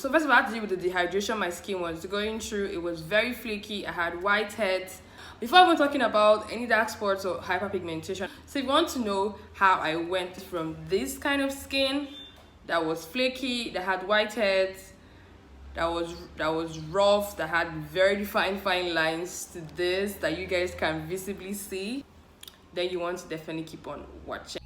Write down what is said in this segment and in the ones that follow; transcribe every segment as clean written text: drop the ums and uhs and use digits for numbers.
So first of all, I had to deal with the dehydration my skin was going through. It was very flaky. I had whiteheads. Before even talking about any dark spots or hyperpigmentation, so if you want to know how I went from this kind of skin that was flaky, that had whiteheads, that was rough, that had very fine lines, to this that you guys can visibly see, then you want to definitely keep on watching.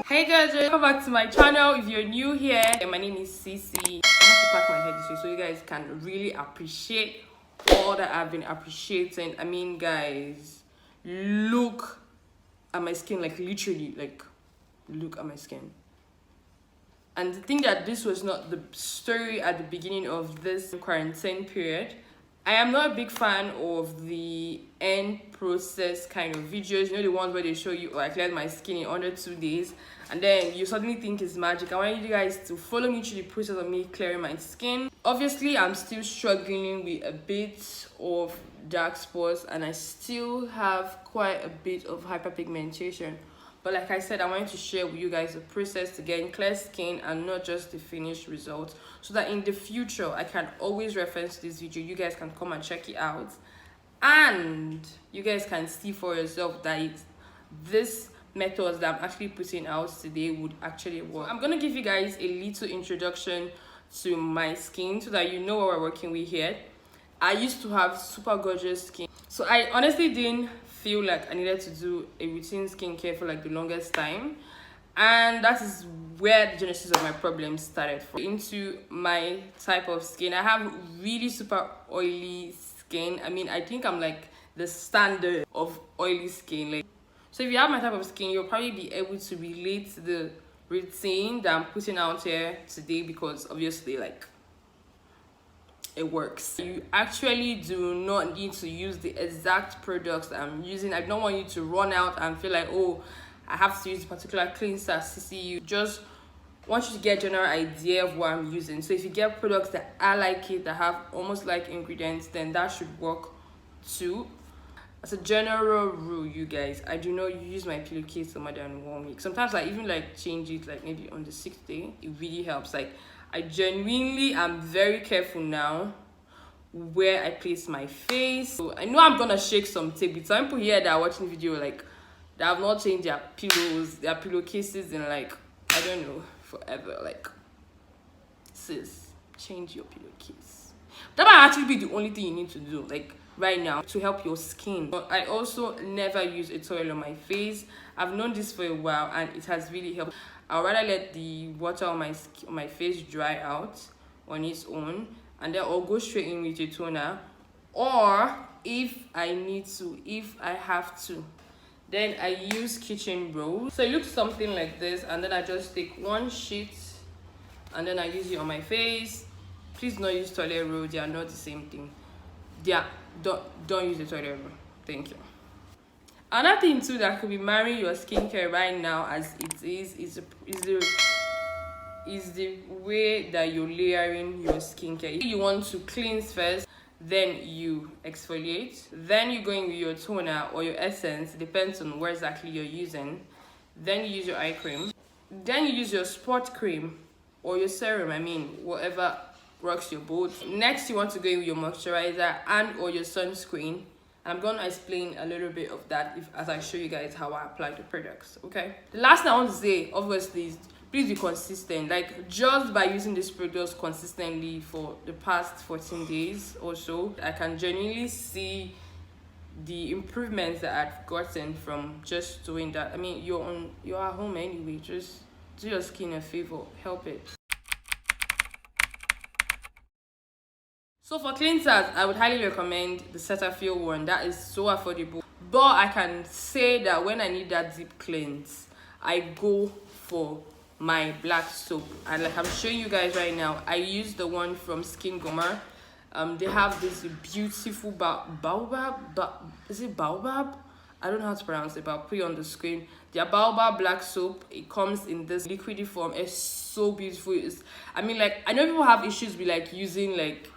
Hey guys, welcome back to my channel. If you're new here, my name is Cece. I have to pack my head this way so you guys can really appreciate all that I've been appreciating. I mean, guys, look at my skin, like literally, like look at my skin. And the thing that this was not the story at the beginning of this quarantine period. I am not a big fan of the end process kind of videos, you know, the ones where they show you, oh, I cleared my skin in under 2 days and then you suddenly think it's magic. I want you guys to follow me through the process of me clearing my skin. Obviously, I'm still struggling with a bit of dark spots and I still have quite a bit of hyperpigmentation. But like I said, I wanted to share with you guys the process to getting clear skin and not just the finished result, so that in the future I can always reference this video. You guys can come and check it out and you guys can see for yourself that this methods that I'm actually putting out today would actually work. I'm gonna give you guys a little introduction to my skin so that you know what we're working with here. I used to have super gorgeous skin, so I honestly didn't feel like I needed to do a routine skincare for like the longest time, and that is where the genesis of my problem started. Into my type of skin, I have really super oily skin. I mean, I think I'm like the standard of oily skin. Like, so if you have my type of skin, you'll probably be able to relate to the routine that I'm putting out here today, because obviously, like, it works. You actually do not need to use the exact products that I'm using. I don't want you to run out and feel like, oh, I have to use a particular cleanser, CCU. Just want you to get a general idea of what I'm using. So if you get products that I like it, that have almost like ingredients, then that should work too. As a general rule, you guys, I do not use my pillowcase for more than 1 week. Sometimes I even like change it, like maybe on the 6th day. It really helps. Like, I genuinely am very careful now where I place my face. So I know I'm gonna shake some tape with some people here that are watching the video, like, that have not changed their pillows, their pillowcases in like, I don't know, forever. Like, sis, change your pillowcase. That might actually be the only thing you need to do, like, right now, to help your skin. But I also never use a towel on my face. I've known this for a while and it has really helped. I'd rather let the water on my face dry out on its own, and then I'll go straight in with a toner, or if I need to, if I have to, then I use kitchen rolls. So it looks something like this, and then I just take one sheet and then I use it on my face. Please don't use toilet roll, they are not the same thing. Yeah, don't use the toilet roll. Thank you. Another thing too that could be marrying your skincare right now as it is the way that you're layering your skincare. If you want to cleanse first, then you exfoliate, then you go in with your toner or your essence, depends on where exactly you're using, then you use your eye cream, then you use your spot cream or your serum, I mean whatever rocks your boat. Next, you want to go in with your moisturizer and or your sunscreen. I'm going to explain a little bit of that as I show you guys how I apply the products, okay? The last thing I want to say, obviously, is please be consistent. Like, just by using these products consistently for the past 14 days or so, I can genuinely see the improvements that I've gotten from just doing that. I mean, you're at home anyway. Just do your skin a favor, help it. So for cleansers, I would highly recommend the Cetaphil one. That is so affordable. But I can say that when I need that deep cleanse, I go for my black soap. And like I'm showing you guys right now, I use the one from Gourmet. They have this beautiful Baobab. Is it Baobab? I don't know how to pronounce it, but I'll put it on the screen. Their Baobab black soap, it comes in this liquidy form. It's so beautiful. I mean, like, I know people have issues with like using like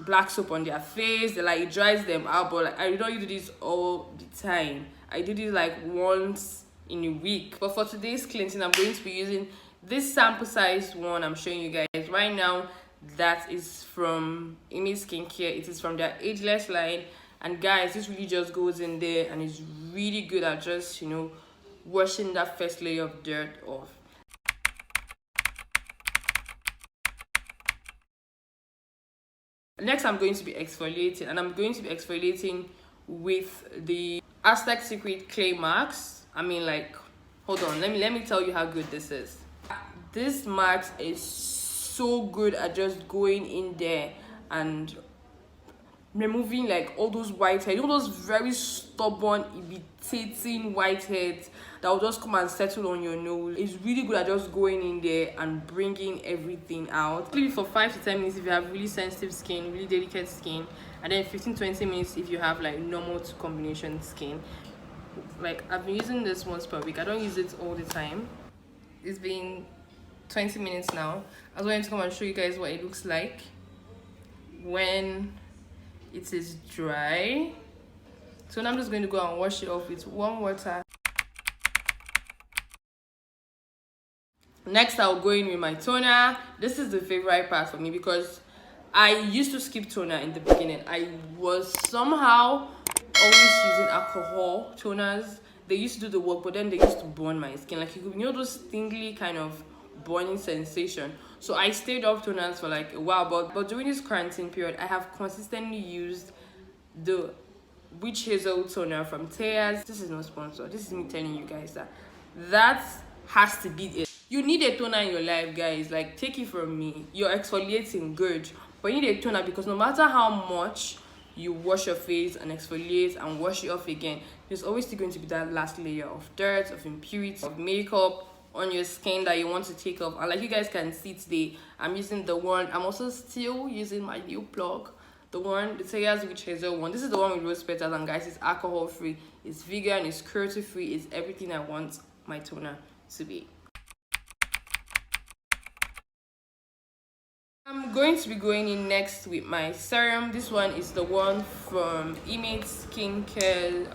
black soap on their face. They like, it dries them out, but like I don't do this all the time. I do this like once in a week. But for today's cleansing, I'm going to be using this sample size one I'm showing you guys right now. That is from Amy Skincare. It is from their Ageless line, and guys, this really just goes in there and it's really good at just, you know, washing that first layer of dirt off. Next, I'm going to be exfoliating, and I'm going to be exfoliating with the Aztec Secret Clay Mask. I mean, like, hold on, let me tell you how good this is. This mask is so good at just going in there and removing like all those whiteheads, all those very stubborn, irritating whiteheads that will just come and settle on your nose. It's really good at just going in there and bringing everything out. Leave it for 5 to 10 minutes if you have really sensitive skin, really delicate skin, and then 15-20 minutes if you have like normal to combination skin. Like, I've been using this once per week. I don't use it all the time. It's been 20 minutes now. I was going to come and show you guys what it looks like when it is dry. So now I'm just going to go and wash it off with warm water. Next, I'll go in with my toner. This is the favorite part for me because I used to skip toner in the beginning. I was somehow always using alcohol toners. They used to do the work, but then they used to burn my skin. Like, you know those tingly kind of burning sensation. So I stayed off toners for like a while, but during this quarantine period, I have consistently used the Witch Hazel Toner from Thayers. This is no sponsor. This is me telling you guys that has to be it. You need a toner in your life, guys. Like, take it from me. You're exfoliating good, but you need a toner because no matter how much you wash your face and exfoliate and wash it off again, there's always still going to be that last layer of dirt, of impurity, of makeup on your skin that you want to take off. And like you guys can see today, I'm using the one. I'm also still using my new plug, the Thayers Witch Hazel one. This is the one with rose petals, and guys, it's alcohol free, it's vegan, it's cruelty free, it's everything I want my toner to be. I'm going to be going in next with my serum. This one is the one from Amy Skincare.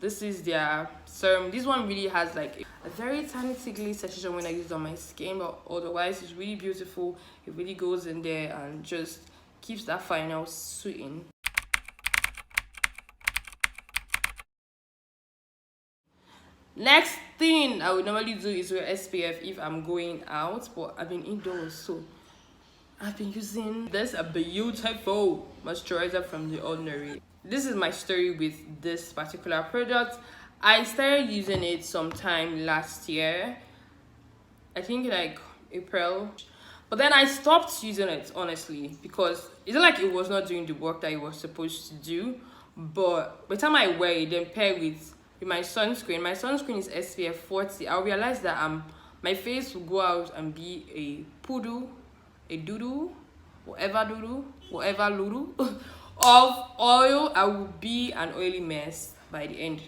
This is their serum. This one really has like a very tiny tickly sensation when I use it on my skin, but otherwise it's really beautiful. It really goes in there and just keeps that final sweetening. Next thing I would normally do is wear SPF if I'm going out, but I've been indoors, so I've been using this beautiful moisturizer from The Ordinary. This is my story with this particular product. I started using it sometime last year, I think like April, but then I stopped using it honestly because it's not like it was not doing the work that it was supposed to do. But by the time I wear it, then pair with my sunscreen is SPF 40, I'll realize that my face will go out and be a poodoo, a doodoo, whatever lulu of oil. I will be an oily mess by the end,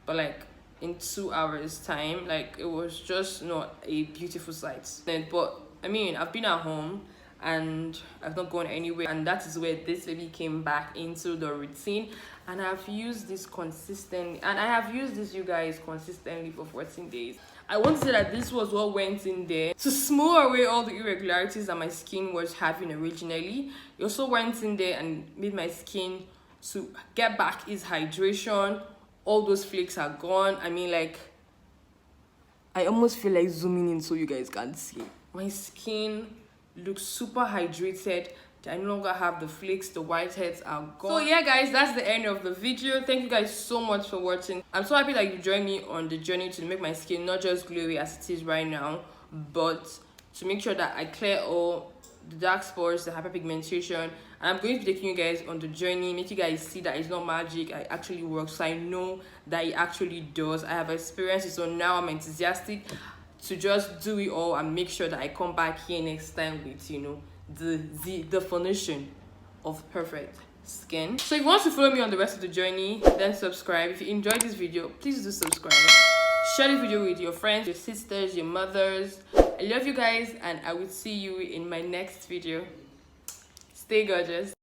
but like in 2 hours time. Like, it was just not a beautiful sight. But I mean, I've been at home and I've not gone anywhere, and that is where this baby came back into the routine. And I've used this consistently, and I have used this, you guys, consistently for 14 days. I want to say that this was what went in there to smooth away all the irregularities that my skin was having originally. It also went in there and made my skin to get back its hydration. All those flakes are gone. I mean, like, I almost feel like zooming in so you guys can see. My skin looks super hydrated. I no longer have the flakes, the whiteheads are gone. So yeah, guys, that's the end of the video. Thank you guys so much for watching. I'm so happy that you joined me on the journey to make my skin not just glowy as it is right now, but to make sure that I clear all the dark spots, the hyperpigmentation. And I'm going to be taking you guys on the journey, make you guys see that it's not magic, it actually works. So I know that it actually does. I have experienced it, so now I'm enthusiastic to just do it all and make sure that I come back here next time with, you know, the definition of perfect skin. So if you want to follow me on the rest of the journey, then subscribe. If you enjoyed this video, please do subscribe. Share the video with your friends, your sisters, your mothers. I love you guys, and I will see you in my next video. Stay gorgeous.